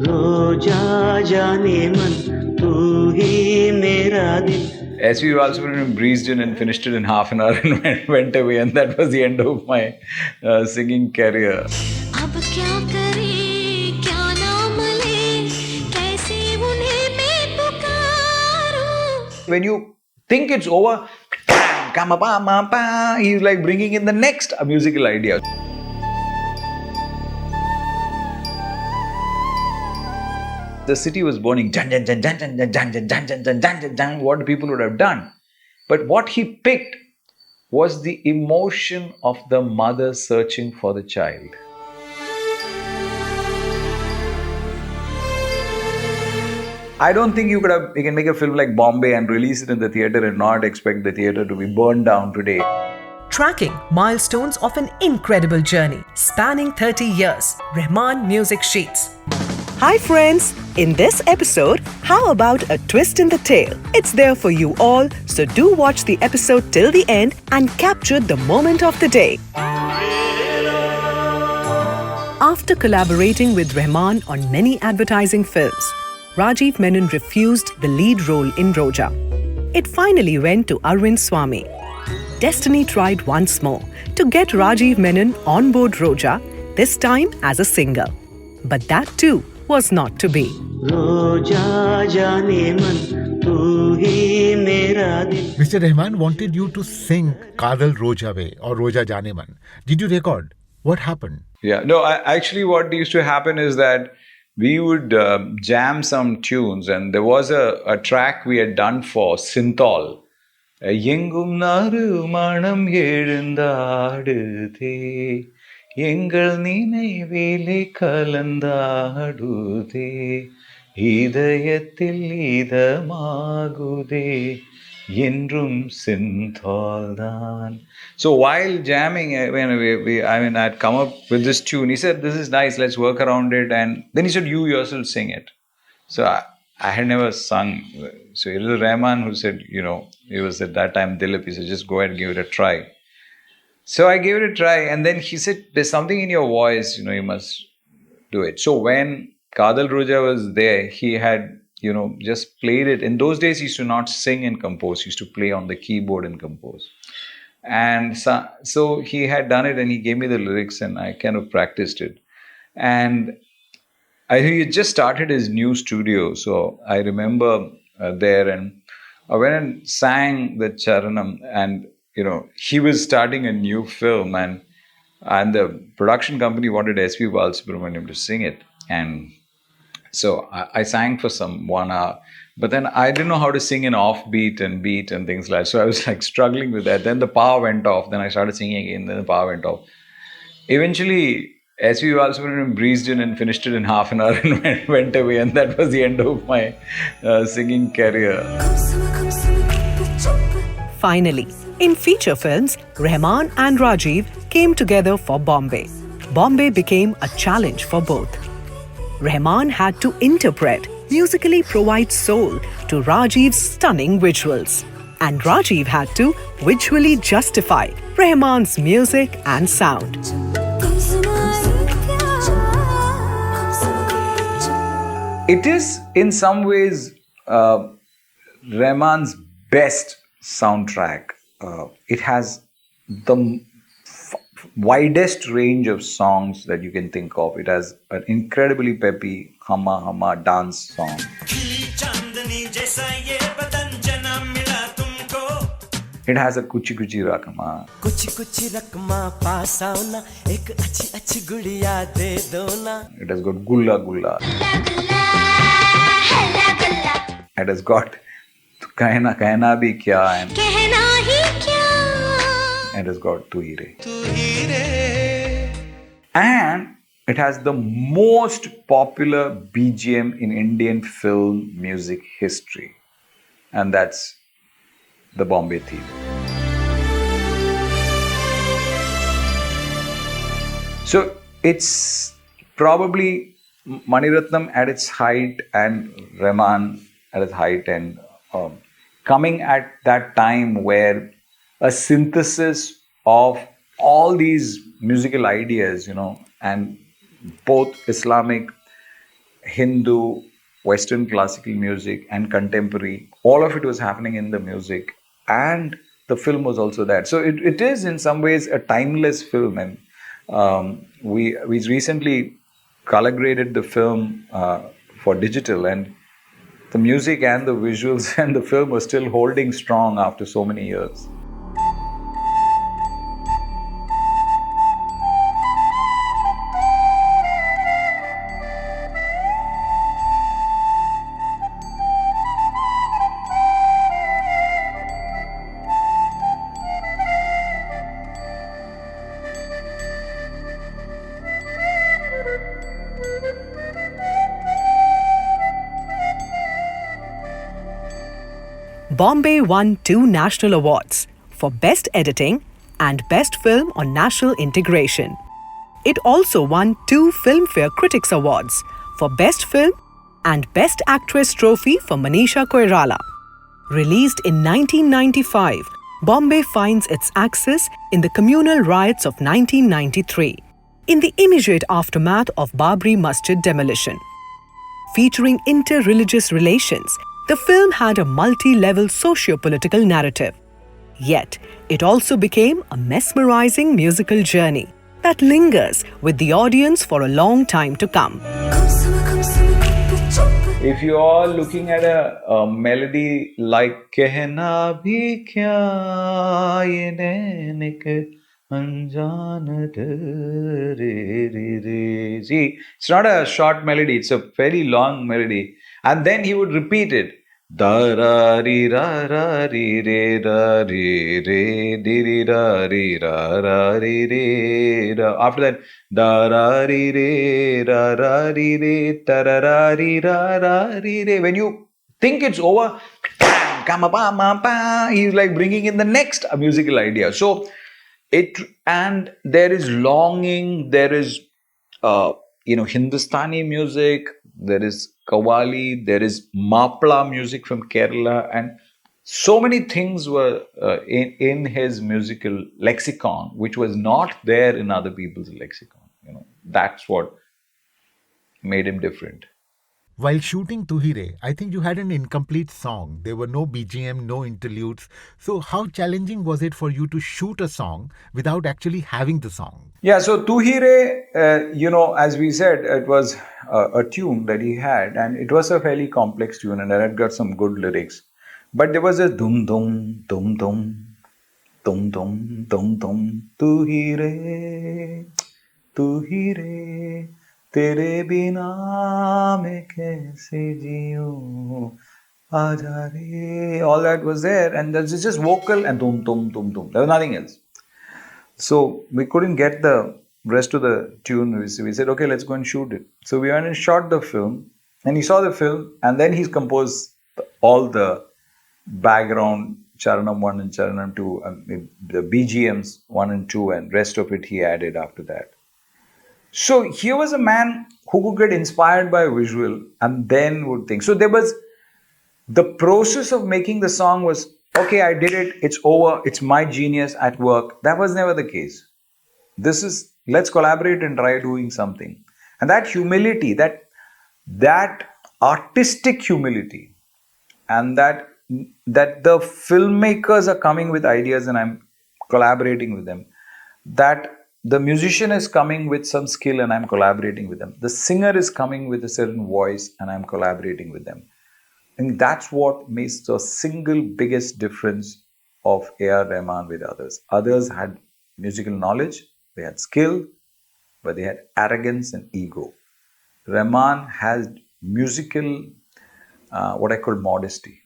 रोजा जाने मन तू ही मेरा दिल. SV also breezed in and finished it in half an hour and went away, and that was the end of my singing career. अब क्या करें, क्या नाम लें, कैसे उन्हें मैं पुकारूं? When you think it's over, he's like bringing in the next musical idea. The city was burning. What people would have done. But what he picked was the emotion of the mother searching for the child. I don't think you can make a film like Bombay and release it in the theatre and not expect the theatre to be burned down today. Tracking milestones of an incredible journey spanning 30 years. Rahman Music Sheets. Hi friends! In this episode, how about a twist in the tale? It's there for you all, so do watch the episode till the end and capture the moment of the day. After collaborating with Rahman on many advertising films, Rajiv Menon refused the lead role in Roja. It finally went to Arvind Swamy. Destiny tried once more to get Rajiv Menon on board Roja, this time as a singer. But that too was not to be. Mr. Rahman wanted you to sing Kadal Roja Ve or Roja Jane Man. Did you record? What happened? Yeah, no, actually what used to happen is that we would jam some tunes, and there was a track we had done for Synthol. Yengum naru manam ezhundaduthe Yengal ninaivilai kalandaduthe Idayathil idamagude Yendrum Synthol daan. So while jamming, I'd come up with this tune. He said, "This is nice, let's work around it." And then he said, "You yourself sing it." So I had never sung. So it was Rahman who said, it was at that time Dilip. He said, "Just go ahead and give it a try." So I gave it a try, and then he said, "There's something in your voice, you must do it." So when Kadal Roja was there, he had, just played it. In those days, he used to not sing and compose. He used to play on the keyboard and compose. And so he had done it, and he gave me the lyrics, and I kind of practiced it. And he had just started his new studio. So I remember there, and I went and sang the Charanam, and he was starting a new film, and the production company wanted S.P. Balasubramaniam to sing it. And so I sang for some 1 hour, but then I didn't know how to sing in offbeat and beat and things like that. So I was like struggling with that. Then the power went off. Then I started singing again. Then the power went off. Eventually, S.P. Balasubramaniam breezed in and finished it in half an hour and went away. And that was the end of my singing career. Finally, in feature films, Rahman and Rajiv came together for Bombay. Bombay became a challenge for both. Rahman had to interpret, musically provide soul to Rajiv's stunning visuals. And Rajiv had to visually justify Rahman's music and sound. It is, in some ways, Rahman's best soundtrack. It has the widest range of songs that you can think of. It has an incredibly peppy Hama dance song. It has a Kuchi Kuchi Rakma. It has got Gulla Gulla. It has got Kahna Bhi Kya, and it has got Tu Hi Re. And it has the most popular BGM in Indian film music history. And that's the Bombay theme. So it's probably Mani Ratnam at its height and Rahman at its height, and coming at that time where a synthesis of all these musical ideas, and both Islamic Hindu, Western classical music, and contemporary. All of it was happening in the music, and the film was also that. So it is in some ways a timeless film, and we recently color graded the film for digital, and the music and the visuals and the film are still holding strong after so many years. Bombay won 2 national awards for Best Editing and Best Film on National Integration. It also won 2 Filmfare Critics Awards for Best Film and Best Actress trophy for Manisha Koirala. Released in 1995, Bombay finds its axis in the communal riots of 1993, in the immediate aftermath of Babri Masjid demolition. Featuring inter-religious relations, the film had a multi-level socio-political narrative. Yet, it also became a mesmerizing musical journey that lingers with the audience for a long time to come. If you are looking at a melody like Kehna bhi kya ye nainik anjaan re re re. See, it's not a short melody, it's a very long melody. And then he would repeat it. Da ra ri ra ra ri re ra ri re di ri ra ri ra ra ri re ra. After that, da ra ri re ra ra ri re ta ra ra ri ra ra ri re. When you think it's over, he's like bringing in the next musical idea. So and there is longing, there is Hindustani music, there is Qawwali, there is Mapla music from Kerala, and so many things were in his musical lexicon, which was not there in other people's lexicon. That's what made him different. While shooting Tuhire, I think you had an incomplete song. There were no BGM, no interludes. So, how challenging was it for you to shoot a song without actually having the song? Yeah, so Tuhire, as we said, it was a tune that he had, and it was a fairly complex tune, and it had got some good lyrics. But there was a dum dum dum dum dum dum dum dum Tuhire, Tuhire. तेरे बिना मैं कैसे जीऊं आजा रे. All that was there, and there's just vocal and dum dum dum dum. There was nothing else. So we couldn't get the rest of the tune. We said, okay, let's go and shoot it. So we went and shot the film, and he saw the film, and then he's composed all the background, Charanam 1 and Charanam 2, the BGMs 1 and 2, and rest of it he added after that. So here was a man who could get inspired by a visual and then would think. So there was the process of making the song was, okay, I did it, it's over, it's my genius at work. That was never the case. This is, let's collaborate and try doing something. And that humility, that artistic humility, and that the filmmakers are coming with ideas and I'm collaborating with them, that the musician is coming with some skill and I'm collaborating with them. The singer is coming with a certain voice and I'm collaborating with them. And that's what makes the single biggest difference of A.R. Rahman with others. Others had musical knowledge, they had skill, but they had arrogance and ego. Rahman has musical, what I call modesty.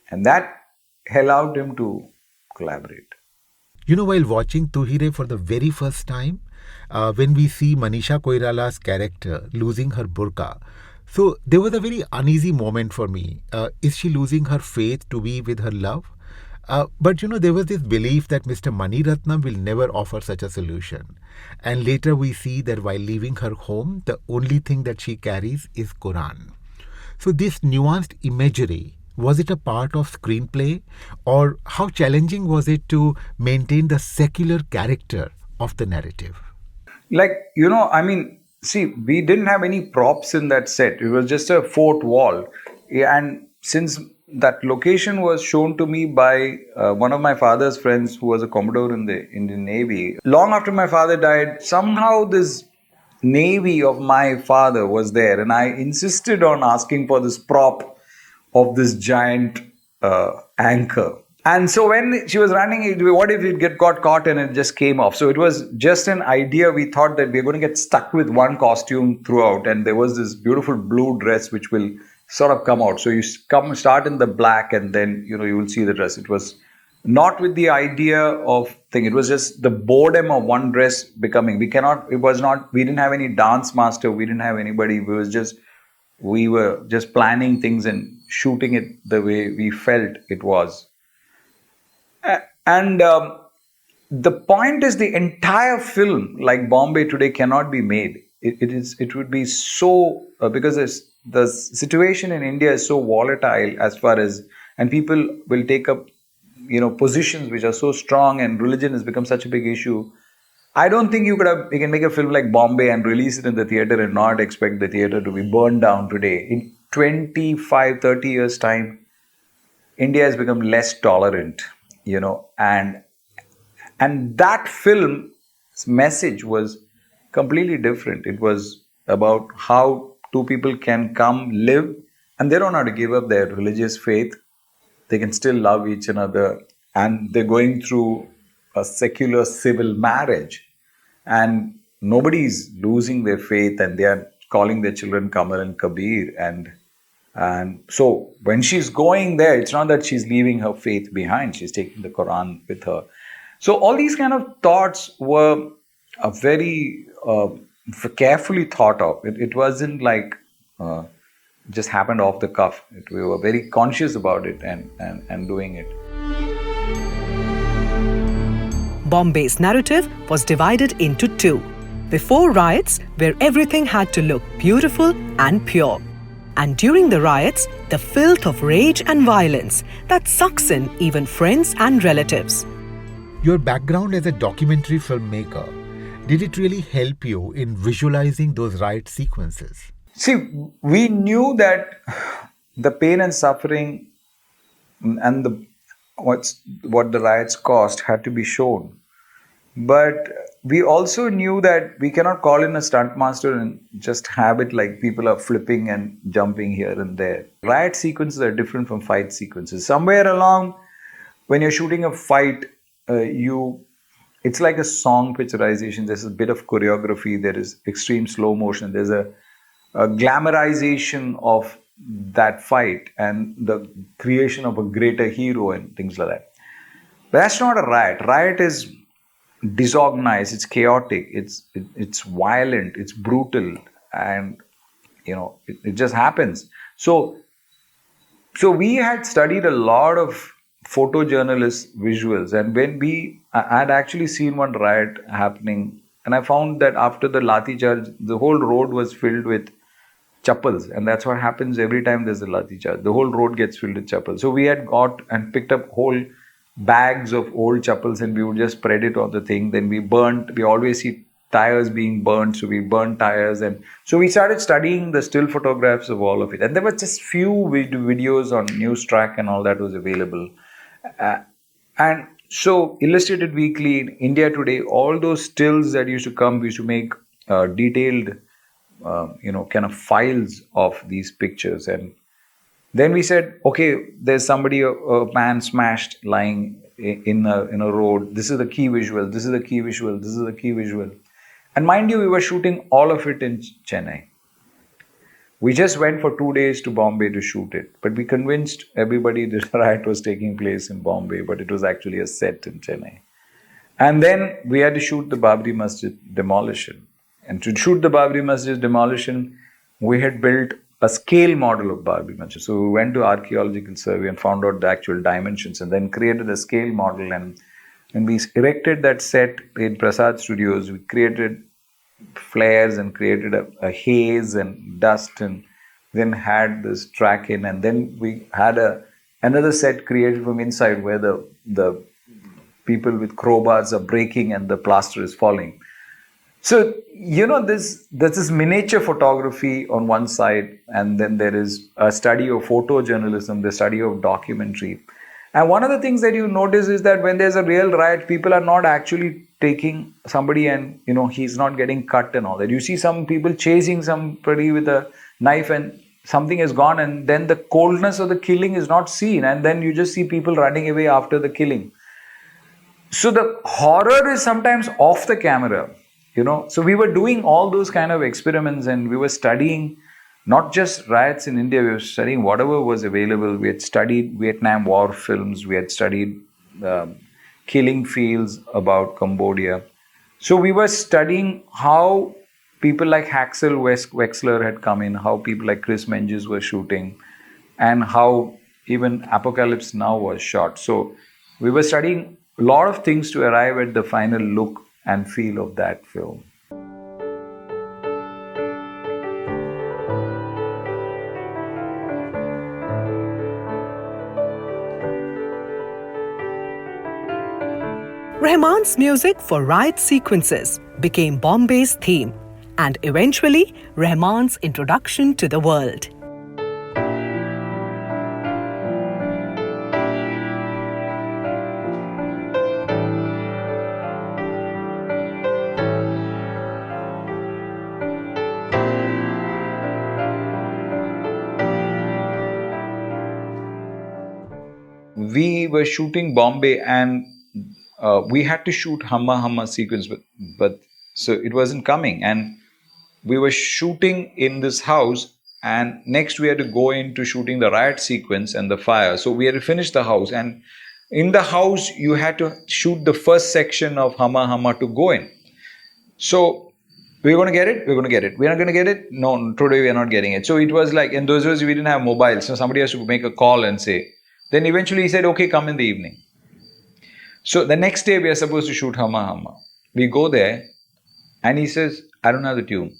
And that allowed him to collaborate. While watching Tuhire for the very first time, when we see Manisha Koirala's character losing her burqa, so there was a very uneasy moment for me. Is she losing her faith to be with her love? But there was this belief that Mr. Mani Ratnam will never offer such a solution. And later we see that while leaving her home, the only thing that she carries is Quran. So this nuanced imagery, was it a part of screenplay, or how challenging was it to maintain the secular character of the narrative? see, we didn't have any props in that set. It was just a fort wall. And since that location was shown to me by one of my father's friends who was a commodore in the Indian Navy, long after my father died, somehow this navy of my father was there. And I insisted on asking for this prop of this giant anchor. And so when she was running it, what if it got caught and it just came off? So it was just an idea. We thought that we are going to get stuck with one costume throughout. And there was this beautiful blue dress which will sort of come out. So you start in the black and then, you will see the dress. It was not with the idea of thing. It was just the boredom of one dress becoming. We didn't have any dance master. We didn't have anybody. We were just planning things and shooting it the way we felt it was. And the point is, the entire film, like Bombay today, cannot be made. It would be so because the situation in India is so volatile as far as, and people will take up positions which are so strong, and religion has become such a big issue. I don't think you can make a film like Bombay and release it in the theater and not expect the theater to be burned down today. In 25, 30 years time, India has become less tolerant, and that film's message was completely different. It was about how two people can come, live, and they don't have to give up their religious faith. They can still love each another, and they're going through a secular civil marriage, and nobody's losing their faith, and they are calling their children Kamal and Kabir, and so when she's going there, it's not that she's leaving her faith behind. She's taking the Quran with her. So all these kind of thoughts were very carefully thought of. It wasn't like just happened off the cuff. We were very conscious about it and doing it. Bombay's narrative was divided into two. Before riots, where everything had to look beautiful and pure. And during the riots, the filth of rage and violence that sucks in even friends and relatives. Your background as a documentary filmmaker, did it really help you in visualizing those riot sequences? See, we knew that the pain and suffering and what the riots cost had to be shown. But we also knew that we cannot call in a stunt master and just have it like people are flipping and jumping here and there. Riot sequences are different from fight sequences. Somewhere along, when you're shooting a fight, it's like a song picturization. There's a bit of choreography. There is extreme slow motion. There's a glamorization of that fight and the creation of a greater hero and things like that. But that's not a riot. Riot is disorganized, it's chaotic, it's violent, it's brutal, and it just happens. So we had studied a lot of photojournalist visuals, and when I had actually seen one riot happening, and I found that after the Lathi charge, the whole road was filled with chappals, and that's what happens every time there's a Lathi charge. The whole road gets filled with chappals. So we had got and picked up whole bags of old chappals, and we would just spread it on the thing. Then we always see tires being burnt, so we burnt tires, and so we started studying the still photographs of all of it. And there were just few videos on Newstrack and all that was available. And so Illustrated Weekly, in India Today, all those stills that used to come, we used to make detailed, kind of files of these pictures. And then we said, okay, there's somebody, a man smashed lying in a road. This is the key visual. This is the key visual. This is the key visual. And mind you, we were shooting all of it in Chennai. We just went for 2 days to Bombay to shoot it. But we convinced everybody that the riot was taking place in Bombay, but it was actually a set in Chennai. And then we had to shoot the Babri Masjid demolition. And to shoot the Babri Masjid demolition, we had built a scale model of Babri Masjid. So we went to archaeological survey and found out the actual dimensions, and then created a scale model. And when we erected that set in Prasad Studios, we created flares and created a haze and dust, and then had this track in, and then we had another set created from inside where the people with crowbars are breaking and the plaster is falling. So, there's this miniature photography on one side, and then there is a study of photojournalism, the study of documentary. And one of the things that you notice is that when there's a real riot, people are not actually taking somebody and, he's not getting cut and all that. You see some people chasing somebody with a knife and something is gone, and then the coldness of the killing is not seen. And then you just see people running away after the killing. So the horror is sometimes off the camera. So we were doing all those kind of experiments, and we were studying not just riots in India, we were studying whatever was available. We had studied Vietnam War films, we had studied killing fields about Cambodia. So we were studying how people like Haxel Wexler had come in, how people like Chris Menges were shooting, and how even Apocalypse Now was shot. So we were studying a lot of things to arrive at the final look and feel of that film. Rahman's music for riot sequences became Bombay's theme and eventually Rahman's introduction to the world. We were shooting Bombay, and we had to shoot Hamma Hamma sequence, but so it wasn't coming. And we were shooting in this house, and next we had to go into shooting the riot sequence and the fire. So we had to finish the house, and in the house you had to shoot the first section of Hamma Hamma to go in. So we're going to get it, we're going to get it. We're not going to get it? No, today we're not getting it. So it was like, in those days we didn't have mobiles, so somebody has to make a call and say. Then eventually he said, okay, come in the evening. So the next day we are supposed to shoot Hamma Hamma. We go there and he says, I don't have the tune.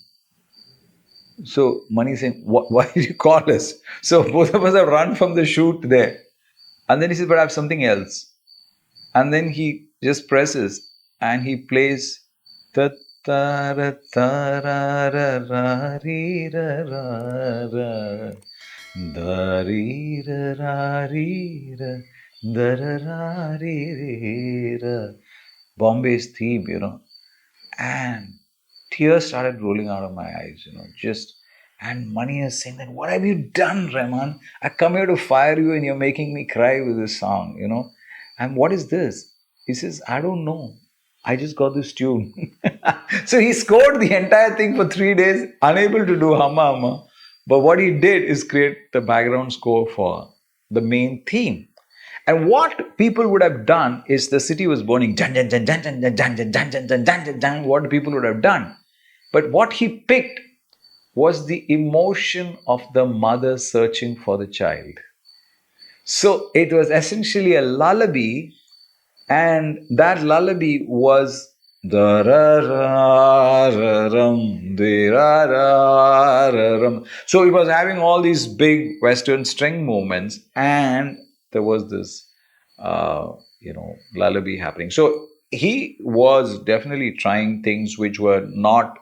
So Mani saying, why did you call us? So both of us have run from the shoot there. And then he says, but I have something else. And then he just presses and he plays ta ta ra ta ra ra ra ri ra ra ra. Bombay's theme, and tears started rolling out of my eyes, and Mani is saying that, what have you done, Rahman? I come here to fire you and you're making me cry with this song, and what is this? He says, I don't know. I just got this tune. So he scored the entire thing for 3 days, unable to do Hamma Hamma. But what he did is create the background score for the main theme. And what people would have done is the city was burning. What people would have done. But what he picked was the emotion of the mother searching for the child. So it was essentially a lullaby, and that lullaby was so it was having all these big Western string movements, and there was this, lullaby happening. So he was definitely trying things which were not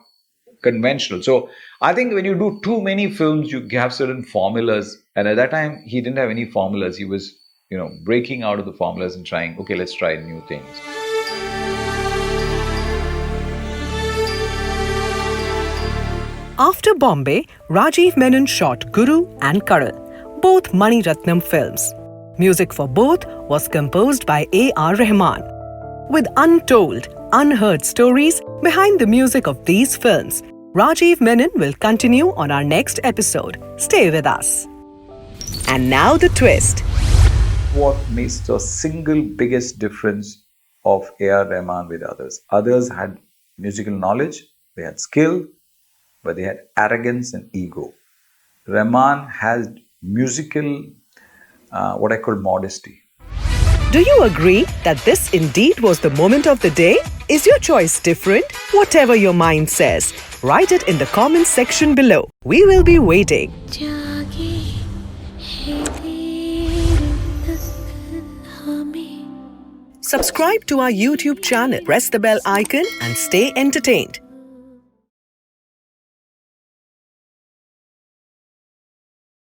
conventional. So I think when you do too many films, you have certain formulas. And at that time, he didn't have any formulas. He was, breaking out of the formulas and trying, okay, let's try new things. After Bombay, Rajiv Menon shot Guru and Karal, both Mani Ratnam films. Music for both was composed by A.R. Rahman. With untold, unheard stories behind the music of these films, Rajiv Menon will continue on our next episode. Stay with us. And now the twist. What makes the single biggest difference of A.R. Rahman with others? Others had musical knowledge, they had skill, but they had arrogance and ego. Rahman has musical, what I call modesty. Do you agree that this indeed was the moment of the day? Is your choice different? Whatever your mind says, write it in the comments section below. We will be waiting. जागे है तेरे तक हमें Subscribe to our YouTube channel, press the bell icon and stay entertained.